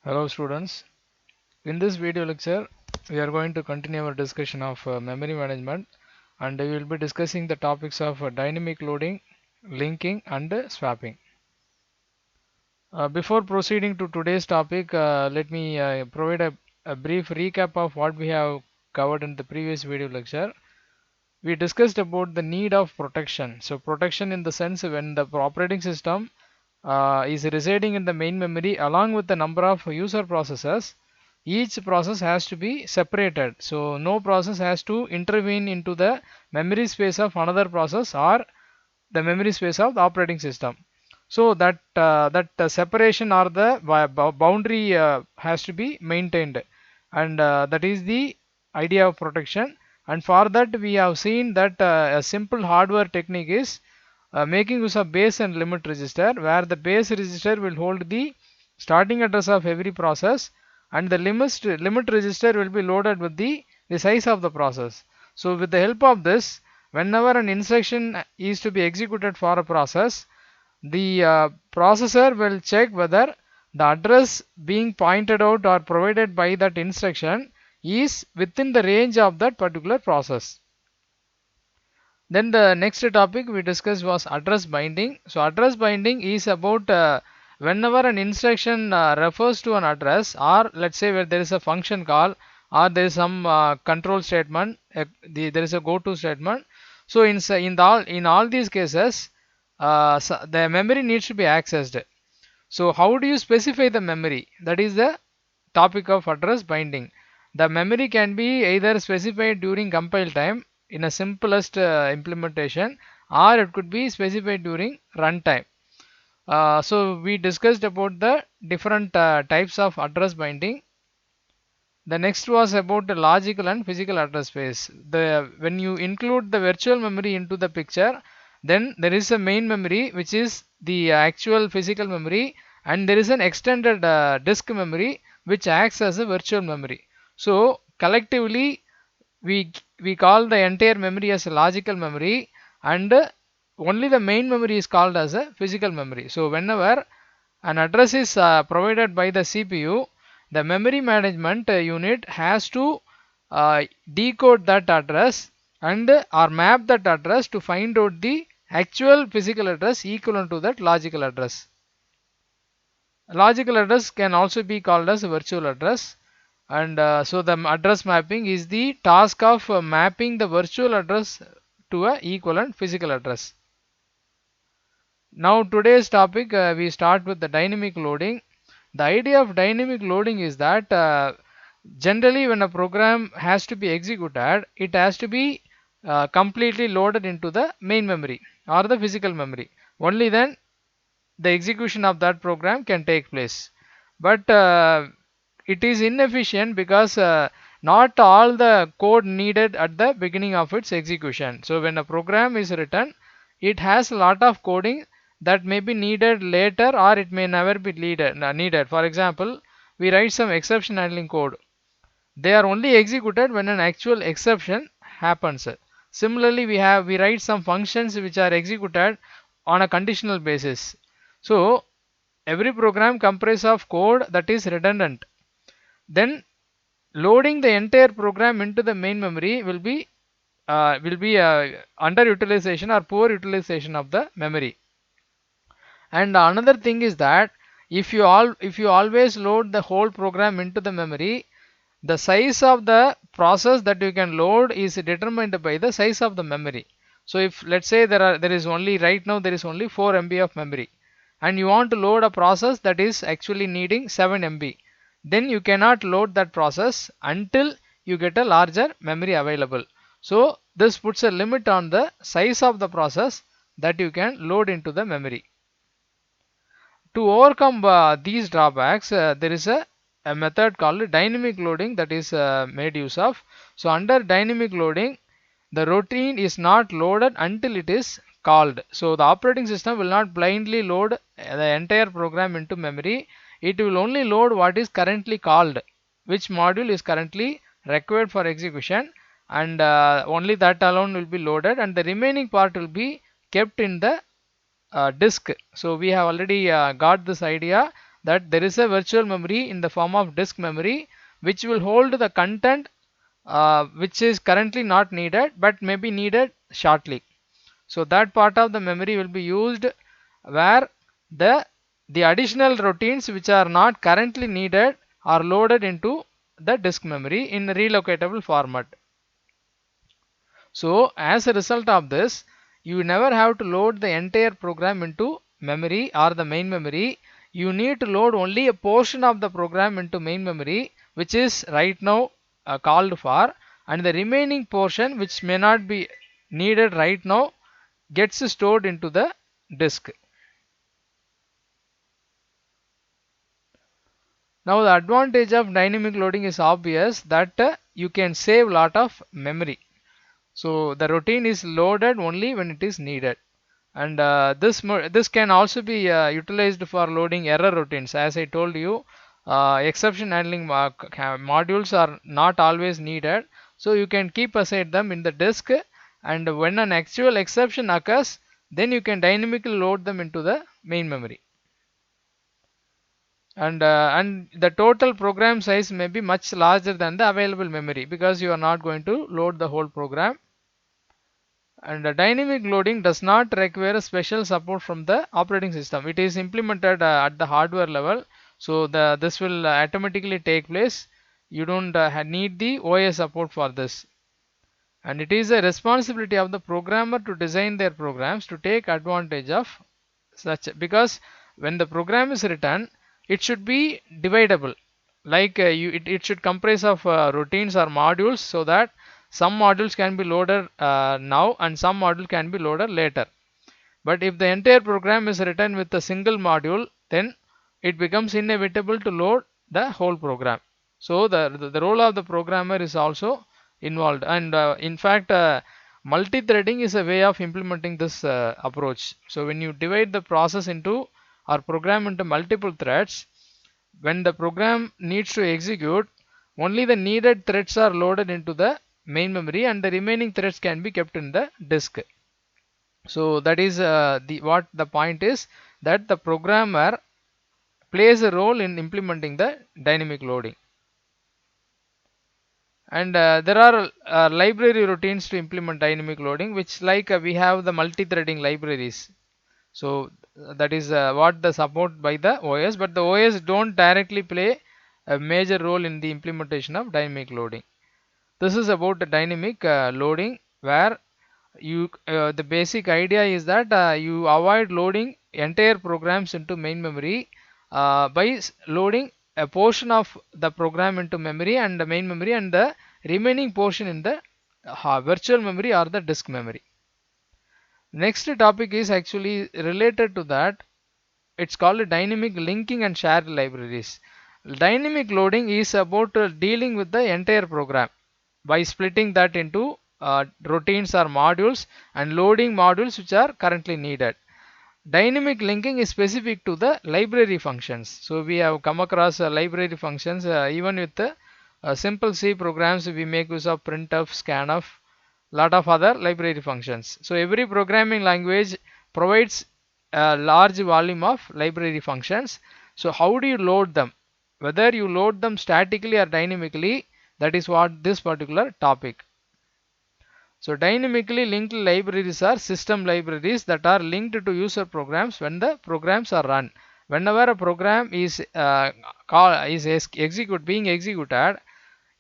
Hello students, in this video lecture we are going to continue our discussion of memory management, and we will be discussing the topics of dynamic loading, linking and swapping. Before proceeding to today's topic, let me provide a brief recap of what we have covered in the previous video lecture. We discussed about the need of protection. So protection in the sense when the operating system is residing in the main memory along with the number of user processes, each process has to be separated. So no process has to intervene into the memory space of another process or the memory space of the operating system. So that separation or the boundary has to be maintained, and that is the idea of protection. And for that we have seen that a simple hardware technique is making use of base and limit register, where the base register will hold the starting address of every process, and the limit register will be loaded with the size of the process. So with the help of this, whenever an instruction is to be executed for a process, the processor will check whether the address being pointed out or provided by that instruction is within the range of that particular process. Then the next topic we discussed was address binding. So address binding is about whenever an instruction refers to an address, or let's say where there is a function call or there is some control statement, there is a go to statement. So in all these cases, the memory needs to be accessed. So how do you specify the memory? That is the topic of address binding. The memory can be either specified during compile time in a simplest implementation, or it could be specified during runtime. So we discussed about the different types of address binding. The next was about the logical and physical address space. When you include the virtual memory into the picture, then there is a main memory which is the actual physical memory, and there is an extended disk memory which acts as a virtual memory. So collectively we call the entire memory as a logical memory, and only the main memory is called as a physical memory. So whenever an address is provided by the CPU, the memory management unit has to decode that address and or map that address to find out the actual physical address equivalent to that logical address. Logical address can also be called as a virtual address, and so the address mapping is the task of mapping the virtual address to a equivalent physical address. Now today's topic, we start with the dynamic loading. The idea of dynamic loading is that generally when a program has to be executed, it has to be completely loaded into the main memory or the physical memory. Only then the execution of that program can take place. But it is inefficient because not all the code needed at the beginning of its execution. So when a program is written, it has a lot of coding that may be needed later, or it may never be needed. For example, we write some exception handling code. They are only executed when an actual exception happens. Similarly, we write some functions which are executed on a conditional basis. So every program comprises of code that is redundant. Then loading the entire program into the main memory will be underutilization or poor utilization of the memory. And another thing is that if you always load the whole program into the memory, the size of the process that you can load is determined by the size of the memory. So if let's say there is only right now there is only 4 MB of memory, and you want to load a process that is actually needing 7 MB, then you cannot load that process until you get a larger memory available. So this puts a limit on the size of the process that you can load into the memory. To overcome these drawbacks, there is a method called dynamic loading that is made use of. So under dynamic loading, the routine is not loaded until it is called. So the operating system will not blindly load the entire program into memory. It will only load what is currently called, which module is currently required for execution, and only that alone will be loaded, and the remaining part will be kept in the disk. So we have already got this idea that there is a virtual memory in the form of disk memory which will hold the content which is currently not needed but may be needed shortly. So that part of the memory will be used where the additional routines which are not currently needed are loaded into the disk memory in a relocatable format. So as a result of this, you never have to load the entire program into memory or the main memory. You need to load only a portion of the program into main memory, which is right now called for, and the remaining portion which may not be needed right now gets stored into the disk. Now the advantage of dynamic loading is obvious that you can save lot of memory. So the routine is loaded only when it is needed, and this can also be utilized for loading error routines. As I told you, exception handling modules are not always needed, so you can keep aside them in the disk, and when an actual exception occurs, then you can dynamically load them into the main memory. And the total program size may be much larger than the available memory because you are not going to load the whole program. And dynamic loading does not require special support from the operating system. It is implemented at the hardware level, so this will automatically take place. You don't need the OS support for this, and it is a responsibility of the programmer to design their programs to take advantage of such, because when the program is written, it should be dividable, like it should comprise of routines or modules, so that some modules can be loaded now and some module can be loaded later. But if the entire program is written with a single module, then it becomes inevitable to load the whole program. So the role of the programmer is also involved, and in fact multi-threading is a way of implementing this approach. So when you divide the process into or program into multiple threads, when the program needs to execute, only the needed threads are loaded into the main memory and the remaining threads can be kept in the disk. So that is what the point is, that the programmer plays a role in implementing the dynamic loading. And there are library routines to implement dynamic loading, which like we have the multi-threading libraries. So that is what the support by the OS, but the OS don't directly play a major role in the implementation of dynamic loading. This is about the dynamic loading, where the basic idea is that you avoid loading entire programs into main memory by loading a portion of the program into memory and the main memory, and the remaining portion in the virtual memory or the disk memory. Next topic is actually related to that. It's called dynamic linking and shared libraries. Dynamic loading is about dealing with the entire program by splitting that into routines or modules and loading modules which are currently needed. Dynamic linking is specific to the library functions. So we have come across library functions even with simple C programs. We make use of printf, scanf, lot of other library functions. So every programming language provides a large volume of library functions. So how do you load them? Whether you load them statically or dynamically, that is what this particular topic. So dynamically linked libraries are system libraries that are linked to user programs when the programs are run. Whenever a program is being executed,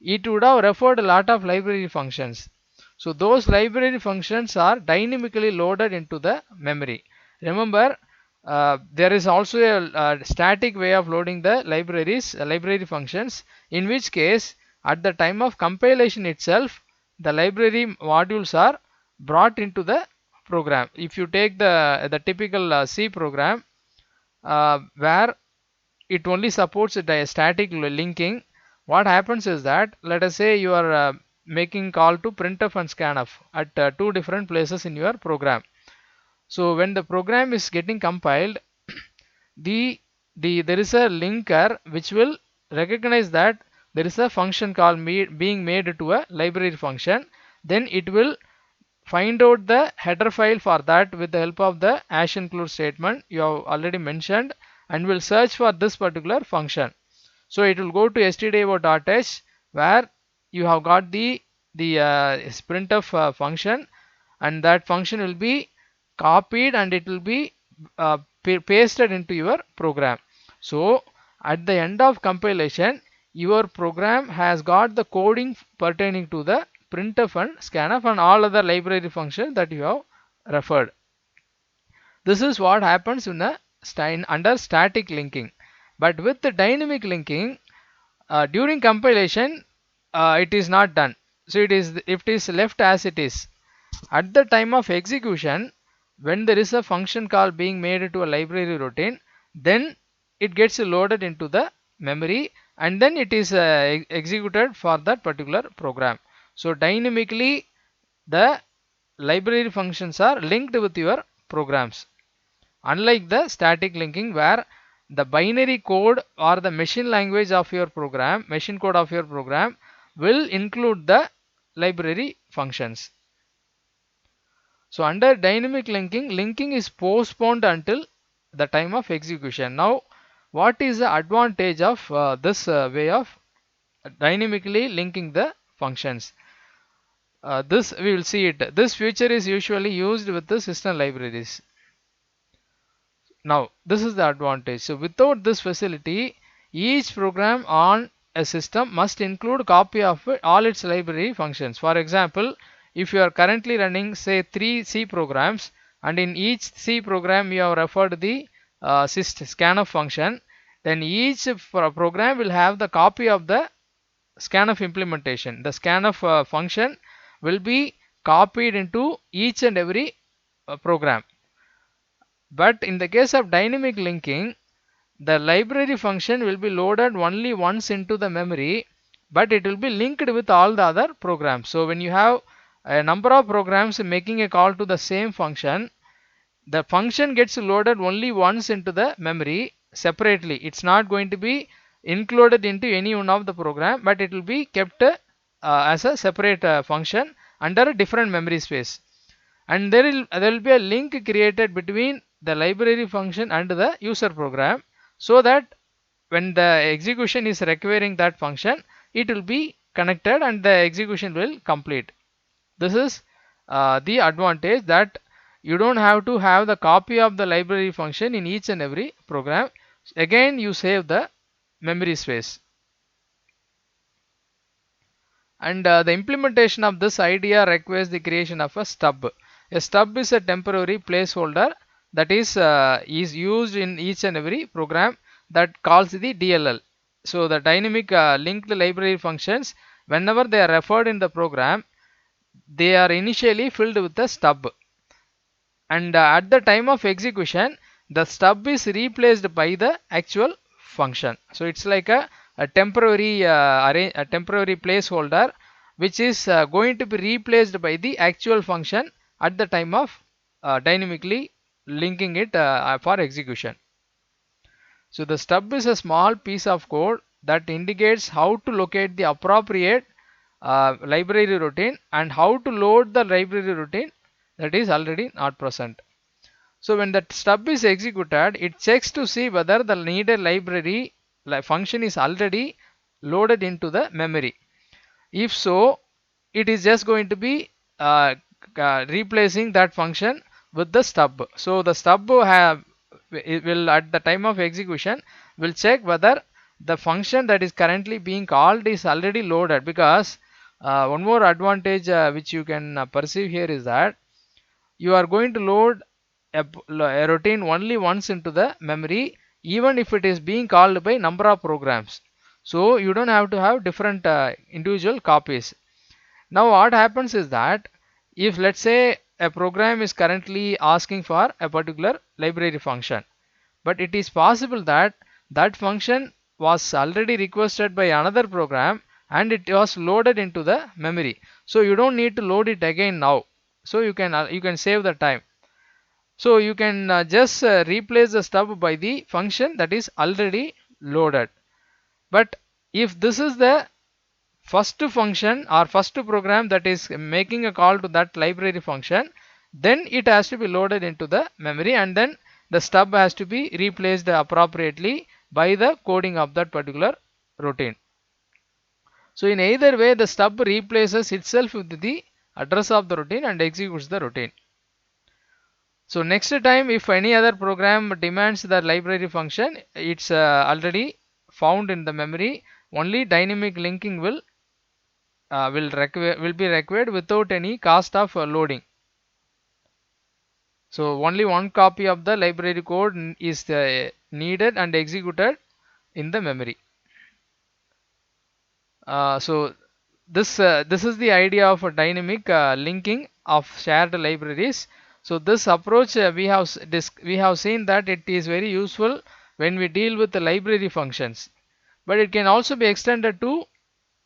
it would have referred a lot of library functions. So those library functions are dynamically loaded into the memory. Remember, there is also a static way of loading the library functions, in which case at the time of compilation itself, the library modules are brought into the program. If you take the typical C program where it only supports the static linking, what happens is that, let us say you are making call to printf and scanf at two different places in your program. So when the program is getting compiled, there is a linker which will recognize that there is a function call being made to a library function. Then it will find out the header file for that with the help of the hash include statement you have already mentioned, and will search for this particular function. So it will go to stdio.h, where you have got the printf function, and that function will be copied and it will be pasted into your program. So at the end of compilation, your program has got the coding pertaining to the printf and scanf and all other library functions that you have referred. This is what happens in the under static linking. But with the dynamic linking, during compilation, it is not done. So it is left as it is. At the time of execution, when there is a function call being made to a library routine, then it gets loaded into the memory and then it is executed for that particular program. So dynamically the library functions are linked with your programs, unlike the static linking where the binary code or the machine language of your program, machine code of your program will include the library functions. So under dynamic linking, linking is postponed until the time of execution. Now what is the advantage of this way of dynamically linking the functions? This we will see it. This feature is usually used with the system libraries. Now this is the advantage. So without this facility, each program on a system must include copy of all its library functions. For example, if you are currently running say 3 C programs, and in each C program you have referred the scanf function, then each program will have the copy of the scanf implementation. The scanf function will be copied into each and every program. But in the case of dynamic linking, the library function will be loaded only once into the memory, but it will be linked with all the other programs. So when you have a number of programs making a call to the same function, the function gets loaded only once into the memory separately. It's not going to be included into any one of the program, but it will be kept as a separate function under a different memory space. And there will be a link created between the library function and the user program, so that when the execution is requiring that function, it will be connected and the execution will complete. This is the advantage, that you don't have to have the copy of the library function in each and every program. Again you save the memory space. And the implementation of this idea requires the creation of a stub. A stub is a temporary placeholder that is used in each and every program that calls the DLL. So the dynamic linked library functions, whenever they are referred in the program, they are initially filled with a stub, and at the time of execution the stub is replaced by the actual function. So it's like a temporary a temporary placeholder which is going to be replaced by the actual function at the time of dynamically linking it for execution. So the stub is a small piece of code that indicates how to locate the appropriate library routine and how to load the library routine that is already not present. So when that stub is executed, it checks to see whether the needed library function is already loaded into the memory. If so, it is just going to be replacing that function with the stub. So the stub it will at the time of execution will check whether the function that is currently being called is already loaded, because one more advantage which you can perceive here is that you are going to load a routine only once into the memory, even if it is being called by number of programs. So you don't have to have different individual copies. Now what happens is that if let's say a program is currently asking for a particular library function, but it is possible that that function was already requested by another program and it was loaded into the memory, so you don't need to load it again now. So you can save the time. So you can just replace the stub by the function that is already loaded. But if this is the first function or first program that is making a call to that library function, then it has to be loaded into the memory, and then the stub has to be replaced appropriately by the coding of that particular routine. So in either way, the stub replaces itself with the address of the routine and executes the routine. So next time if any other program demands the library function, it's already found in the memory. Only dynamic linking will be required without any cost of loading. So only one copy of the library code is needed and executed in the memory. So this is the idea of a dynamic linking of shared libraries. So this approach we have seen that it is very useful when we deal with the library functions, but it can also be extended to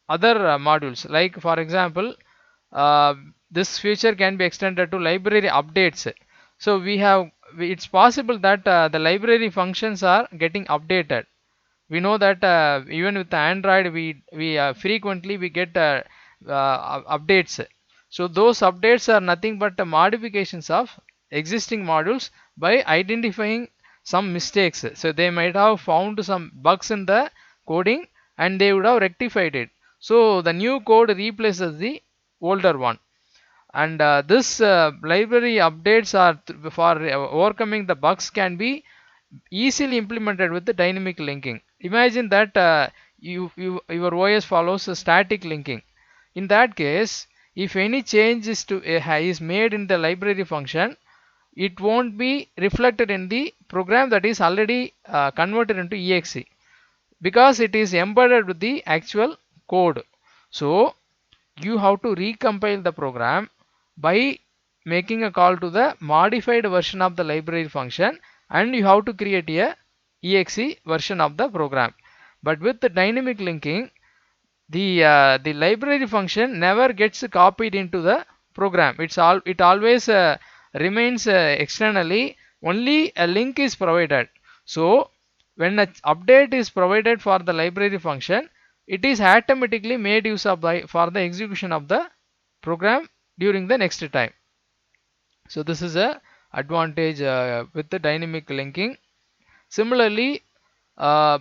other modules. Like for example, uh, this feature can be extended to library updates. So it's possible that the library functions are getting updated. We know that even with Android we frequently we get updates. So those updates are nothing but modifications of existing modules by identifying some mistakes. So they might have found some bugs in the coding and they would have rectified it. So the new code replaces the older one, and this library updates are for overcoming the bugs can be easily implemented with the dynamic linking. Imagine that your OS follows a static linking. In that case, if any change is made in the library function, it won't be reflected in the program that is already converted into exe, because it is embedded with the actual code. So you have to recompile the program by making a call to the modified version of the library function, and you have to create a exe version of the program. But with the dynamic linking, the library function never gets copied into the program. It always remains externally. Only a link is provided. So when an update is provided for the library function, it is automatically made use of for the execution of the program during the next time. So this is a advantage with the dynamic linking. Similarly, uh,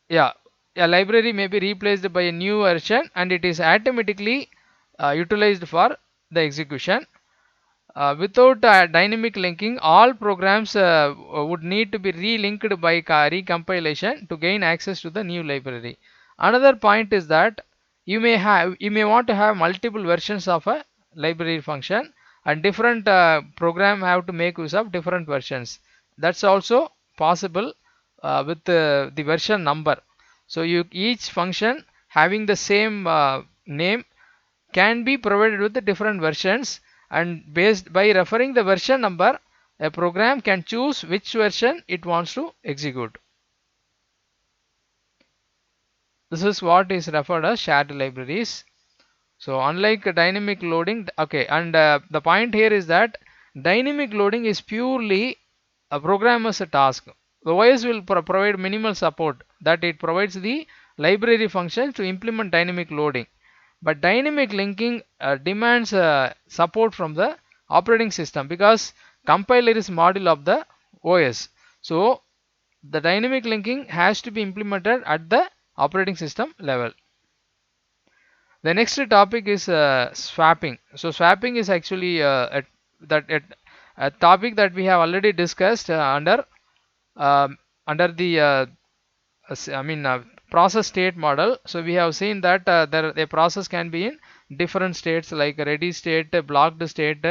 yeah, a library may be replaced by a new version and it is automatically utilized for the execution. Without dynamic linking, all programs would need to be relinked by recompilation to gain access to the new library. Another point is that you may want to have multiple versions of a library function, and different program have to make use of different versions. That's also possible with the version number. So each function having the same name can be provided with the different versions, and based by referring the version number, a program can choose which version it wants to execute. This is what is referred as shared libraries. So unlike dynamic loading, okay, and the point here is that dynamic loading is purely a programmer's task. The OS will provide minimal support, that it provides the library functions to implement dynamic loading. But dynamic linking demands support from the operating system, because compiler is module of the OS. So the dynamic linking has to be implemented at the operating system level. The next topic is swapping. So swapping is actually a topic that we have already discussed um, under the process state model. So we have seen that a process can be in different states like ready state, blocked state,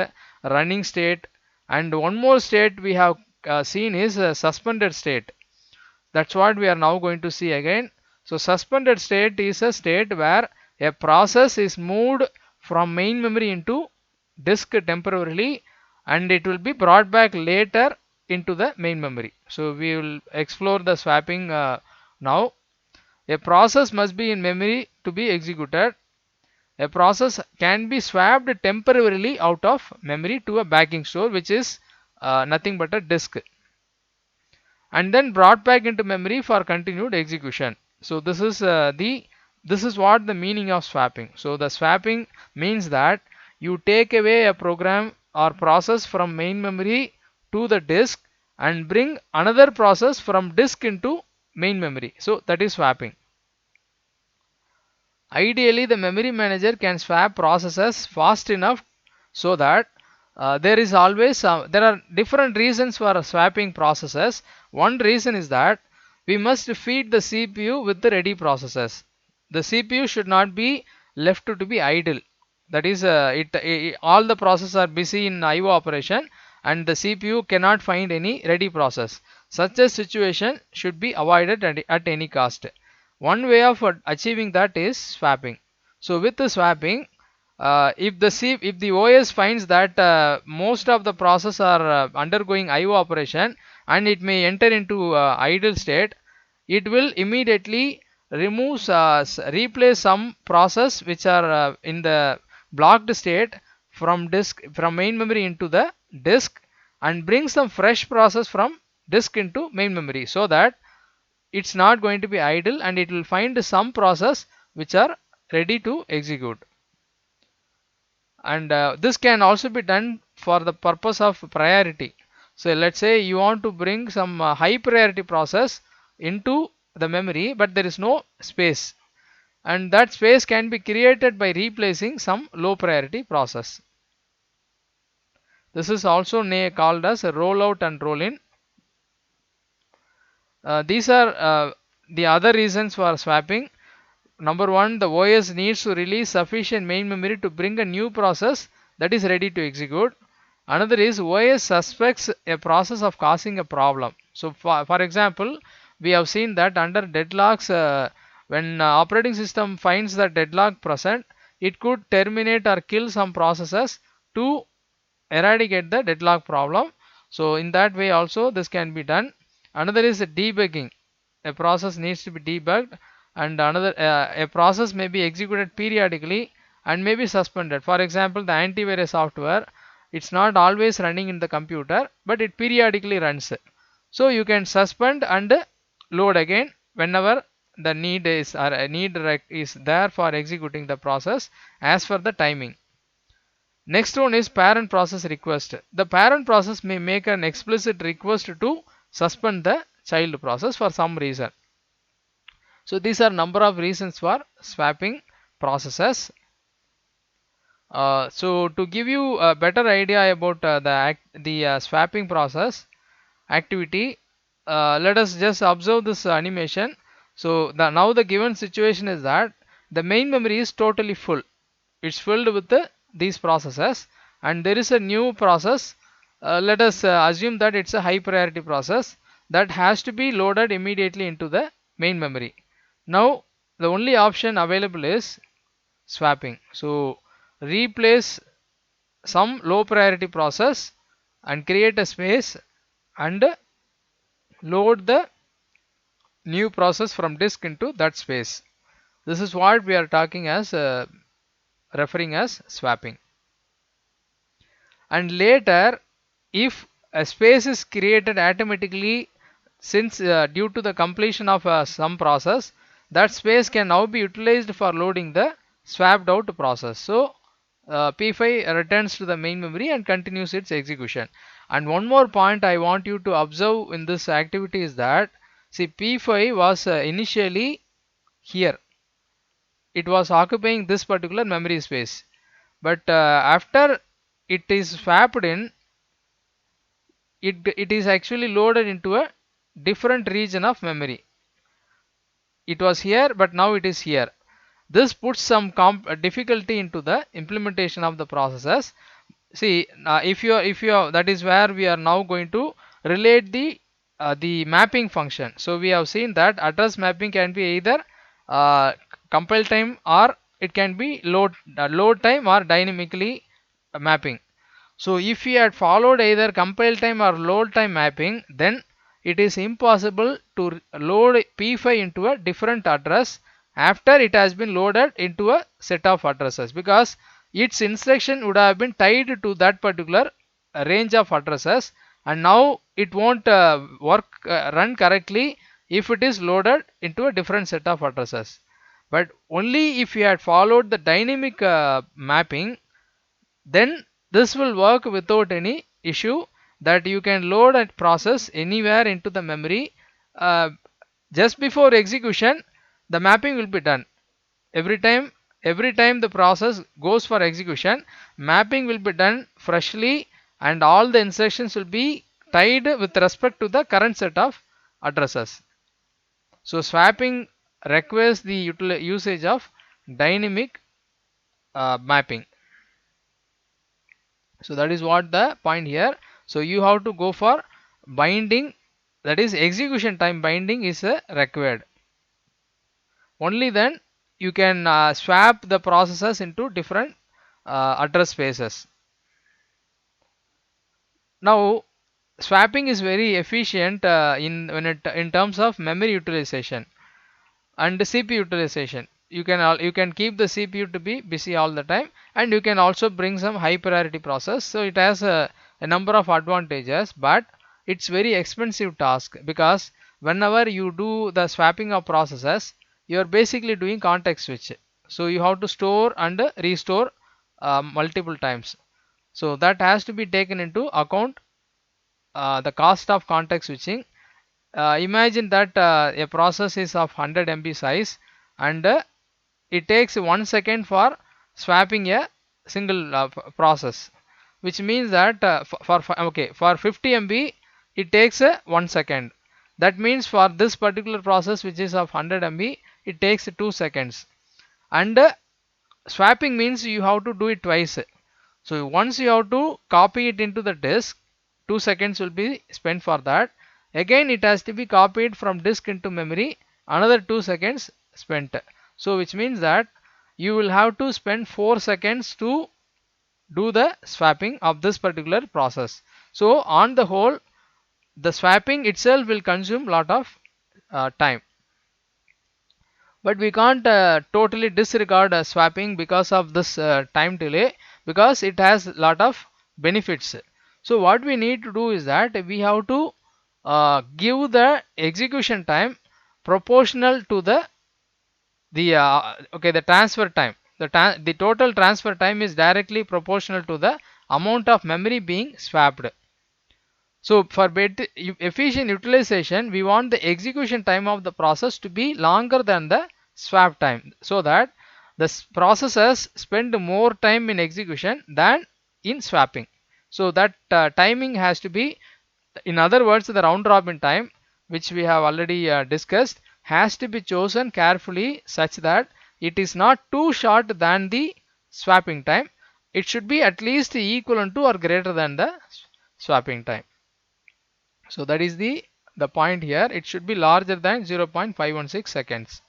running state, and one more state we have seen is suspended state. That's what we are now going to see again. So suspended state is a state where a process is moved from main memory into disk temporarily, and it will be brought back later into the main memory. So we will explore the swapping now. A process must be in memory to be executed. A process can be swapped temporarily out of memory to a backing store, which is nothing but a disk, and then brought back into memory for continued execution. So this is what the meaning of swapping. So the swapping means that you take away a program or process from main memory to the disk, and bring another process from disk into main memory. So that is swapping. Ideally, the memory manager can swap processes fast enough so that there are different reasons for swapping processes. One reason is that we must feed the CPU with the ready processes. The CPU should not be left to be idle. That is, all the processes are busy in IO operation and the CPU cannot find any ready process. Such a situation should be avoided at any cost. One way of achieving that is swapping. So with the swapping, if the OS finds that most of the process are undergoing IO operation and it may enter into idle state, it will immediately replace some process which are in the blocked state from main memory into the disk, and bring some fresh process from disk into main memory, so that it's not going to be idle and it will find some process which are ready to execute. And this can also be done for the purpose of priority. So let's say you want to bring some high priority process into the memory, but there is no space, and that space can be created by replacing some low priority process. This is also called as a rollout and roll in. These are the other reasons for swapping. Number one, the OS needs to release sufficient main memory to bring a new process that is ready to execute. Another is OS suspects a process of causing a problem. So for example, we have seen that under deadlocks, when operating system finds the deadlock present, it could terminate or kill some processes to eradicate the deadlock problem. So in that way also this can be done. Another is debugging. A process needs to be debugged, and another a process may be executed periodically and may be suspended. For example, the antivirus software, it's not always running in the computer, but it periodically runs. So you can suspend and load again whenever the need is there for executing the process as per the timing. Next one is parent process request. The parent process may make an explicit request to suspend the child process for some reason. So these are number of reasons for swapping processes. So to give you a better idea about the swapping process activity, let us just observe this animation. So now the given situation is that the main memory is totally full. It's filled with these processes, and there is a new process. Let us assume that it's a high priority process that has to be loaded immediately into the main memory. Now the only option available is swapping. So replace some low priority process and create a space and load the new process from disk into that space. This is what we are talking as referring as swapping. And later, if a space is created automatically, since due to the completion of some process, that space can now be utilized for loading the swapped out process. So P5 returns to the main memory and continues its execution. And one more point I want you to observe in this activity is that, see, P5 was initially here. It was occupying this particular memory space, but after it is swapped in, it is actually loaded into a different region of memory. It was here, but now it is here. This puts some difficulty into the implementation of the processes. See, if you that is where we are now going to relate the mapping function. So we have seen that address mapping can be either uh, compile time, or it can be load time or dynamically mapping. So if we had followed either compile time or load time mapping, then it is impossible to load P5 into a different address after it has been loaded into a set of addresses, because its instruction would have been tied to that particular range of addresses, and now it won't run correctly if it is loaded into a different set of addresses. But only if you had followed the dynamic mapping, then this will work without any issue, that you can load a process anywhere into the memory. uh, just before execution, the mapping will be done. Every time the process goes for execution, mapping will be done freshly, and all the instructions will be tied with respect to the current set of addresses. So swapping requires the usage of dynamic mapping. So that is what the point here. So you have to go for binding, that is execution time binding is required. Only then you can swap the processes into different address spaces. Now swapping is very efficient in terms of memory utilization and CPU utilization. You can keep the CPU to be busy all the time, and you can also bring some high priority process. So it has a number of advantages, but it's very expensive task, because whenever you do the swapping of processes, you are basically doing context switch. So you have to store and restore multiple times. So that has to be taken into account, the cost of context switching. Imagine that a process is of 100 MB size, and it takes 1 second for swapping a single process, which means that for 50 MB it takes 1 second. That means for this particular process, which is of 100 MB, it takes 2 seconds. And swapping means you have to do it twice. So once you have to copy it into the disk, 2 seconds will be spent for that. Again it has to be copied from disk into memory, another 2 seconds spent. So which means that you will have to spend 4 seconds to do the swapping of this particular process. So on the whole, the swapping itself will consume lot of time. But we can't totally disregard swapping because of this time delay, because it has lot of benefits. So what we need to do is that we have to give the execution time proportional to the transfer time. The total transfer time is directly proportional to the amount of memory being swapped. So for better efficient utilization, we want the execution time of the process to be longer than the swap time, so that the processes spend more time in execution than in swapping. So that timing has to be, in other words, the round robin time, which we have already discussed, has to be chosen carefully such that it is not too short than the swapping time. It should be at least equivalent to or greater than the swapping time. So that is the point here. It should be larger than 0.516 seconds.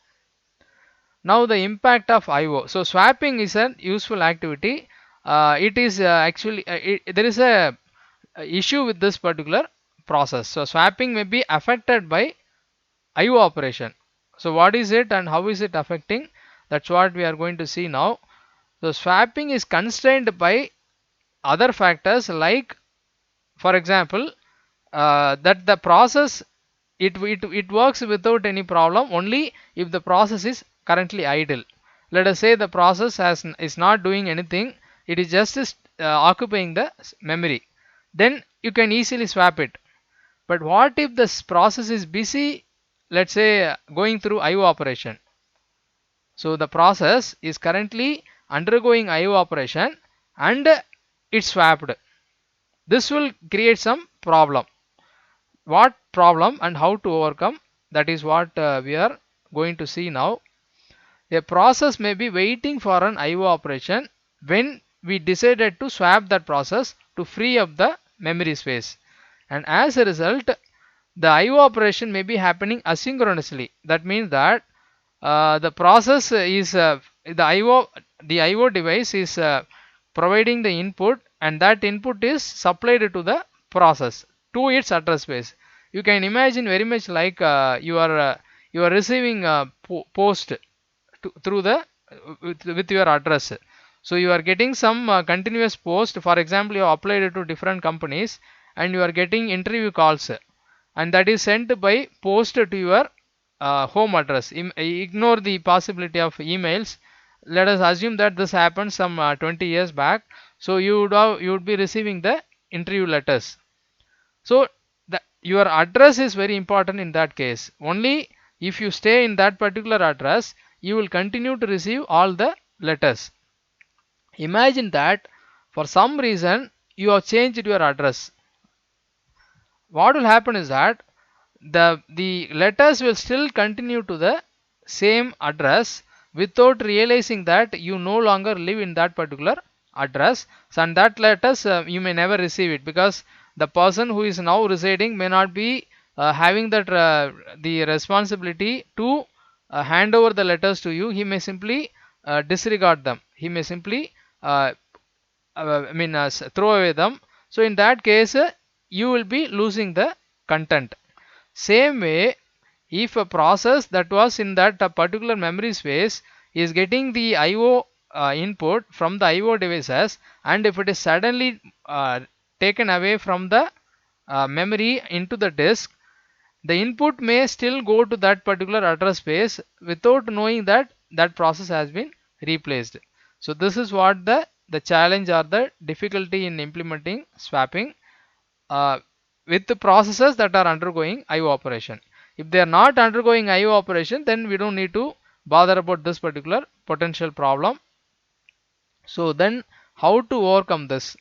Now the impact of IO. So swapping is a useful activity. It is actually there is a issue with this particular process. So swapping may be affected by IO operation. So what is it and how is it affecting? That's what we are going to see now. So swapping is constrained by other factors, like for example, that the process it works without any problem only if the process is currently idle. Let us say the process is not doing anything, it is just occupying the memory, then you can easily swap it. But what if this process is busy, let's say going through IO operation? So the process is currently undergoing IO operation and it's swapped. This will create some problem. What problem and how to overcome, that is what we are going to see now. A process may be waiting for an IO operation when we decided to swap that process to free up the memory space, and as a result the IO operation may be happening asynchronously. That means that the process is the IO device is providing the input, and that input is supplied to the process to its address space. You can imagine very much like you are receiving a post through the with your address. So you are getting some continuous post. For example, you have applied to different companies and you are getting interview calls, and that is sent by post to your home address. Ignore the possibility of emails. Let us assume that this happened some 20 years back. So you would be receiving the interview letters. So your address is very important in that case. Only if you stay in that particular address, you will continue to receive all the letters. Imagine that for some reason you have changed your address. What will happen is that the letters will still continue to the same address without realizing that you no longer live in that particular address, and that letters you may never receive it, because the person who is now residing may not be having that the responsibility to hand over the letters to you. He may simply disregard them. He may simply uh, throw away them. So in that case you will be losing the content. Same way, if a process that was in that particular memory space is getting the IO input from the IO devices, and if it is suddenly taken away from the memory into the disk, the input may still go to that particular address space without knowing that that process has been replaced. So this is what the challenge or the difficulty in implementing swapping uh, with the processes that are undergoing IO operation. If they are not undergoing IO operation, then we don't need to bother about this particular potential problem. So then how to overcome this?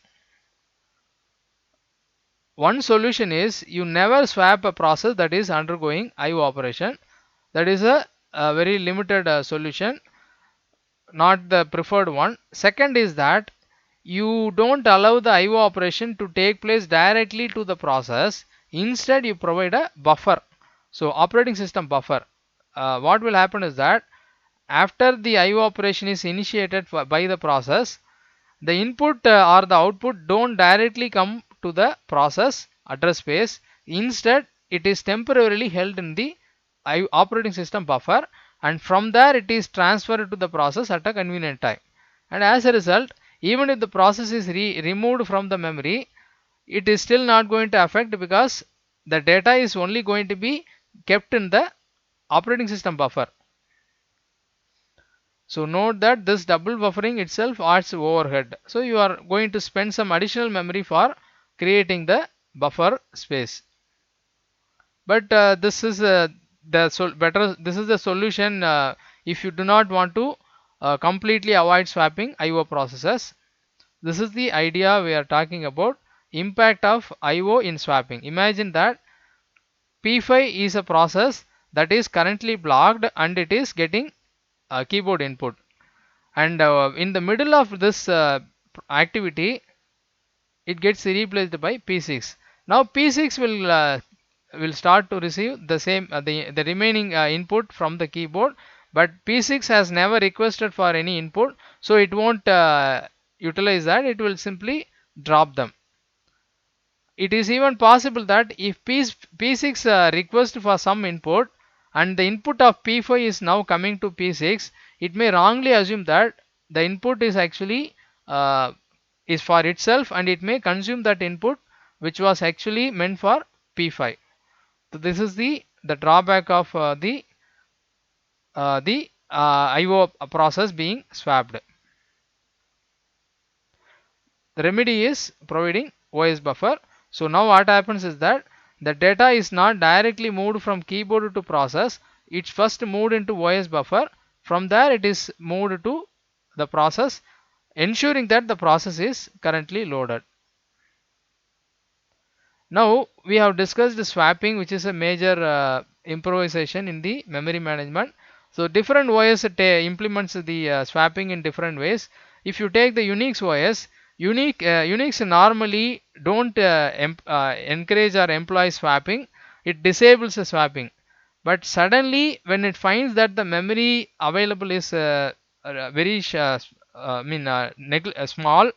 One solution is you never swap a process that is undergoing IO operation. That is a very limited solution, not the preferred one. Second is that you don't allow the IO operation to take place directly to the process. Instead, you provide a buffer. So operating system buffer. What will happen is that after the IO operation is initiated by the process, the input or the output don't directly come to the process address space. Instead, it is temporarily held in the operating system buffer, and from there it is transferred to the process at a convenient time. And as a result, even if the process is removed from the memory, it is still not going to affect, because the data is only going to be kept in the operating system buffer. So note that this double buffering itself adds overhead. So you are going to spend some additional memory for creating the buffer space. But this is this is the solution if you do not want to completely avoid swapping IO processes. This is the idea we are talking about, impact of IO in swapping. Imagine that P5 is a process that is currently blocked and it is getting keyboard input, and in the middle of this activity it gets replaced by P6. Now P6 will start to receive the same the remaining input from the keyboard, but P6 has never requested for any input, so it won't utilize that. It will simply drop them. It is even possible that if P6 request for some input and the input of P5 is now coming to P6, it may wrongly assume that the input is actually is for itself, and it may consume that input which was actually meant for P5. So this is the drawback of the IO process being swapped. The remedy is providing OS buffer. So now what happens is that the data is not directly moved from keyboard to process. It's first moved into OS buffer. From there it is moved to the process, ensuring that the process is currently loaded. Now we have discussed swapping, which is a major improvisation in the memory management. So different OS implements the swapping in different ways. If you take the Unix OS, Unix normally don't encourage or employ swapping. It disables the swapping. But suddenly, when it finds that the memory available is very small,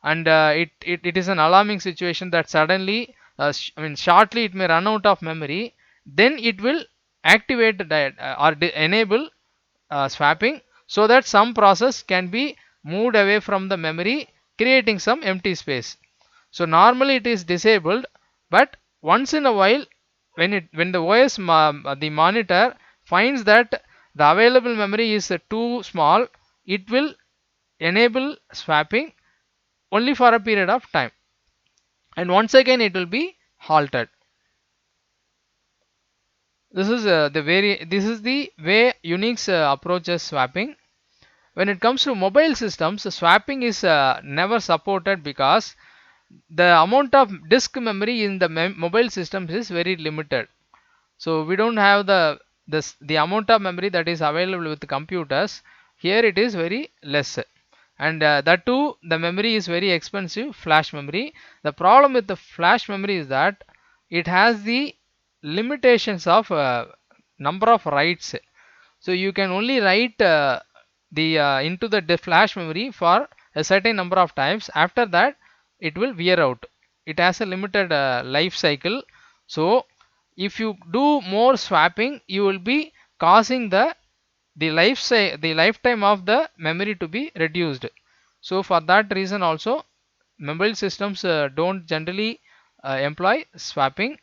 and it is an alarming situation that suddenly shortly it may run out of memory, then it will activate that or enable swapping, so that some process can be moved away from the memory, creating some empty space. So normally it is disabled, but once in a while, when the OS the monitor finds that the available memory is too small, it will enable swapping only for a period of time, and once again it will be halted. This is the way Unix approaches swapping. When it comes to mobile systems, swapping is never supported because the amount of disk memory in the mobile systems is very limited. So we don't have the amount of memory that is available with computers. Here it is very less, and that too the memory is very expensive, flash memory. The problem with the flash memory is that it has the limitations of number of writes. So you can only write the into the flash memory for a certain number of times. After that it will wear out. It has a limited life cycle. So if you do more swapping, you will be causing the lifetime of the memory to be reduced. So for that reason also, mobile systems don't generally employ swapping,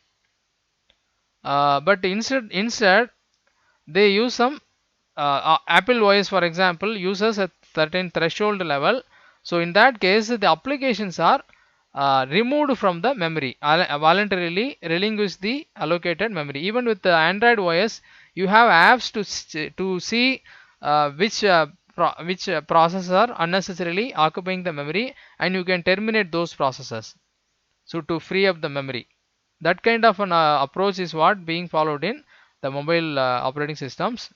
but instead they use some Apple OS, for example, uses a certain threshold level. So in that case, the applications are removed from the memory, voluntarily relinquish the allocated memory. Even with the Android OS, you have apps to see which processes are unnecessarily occupying the memory, and you can terminate those processes. So to free up the memory, that kind of an approach is what being followed in the mobile operating systems.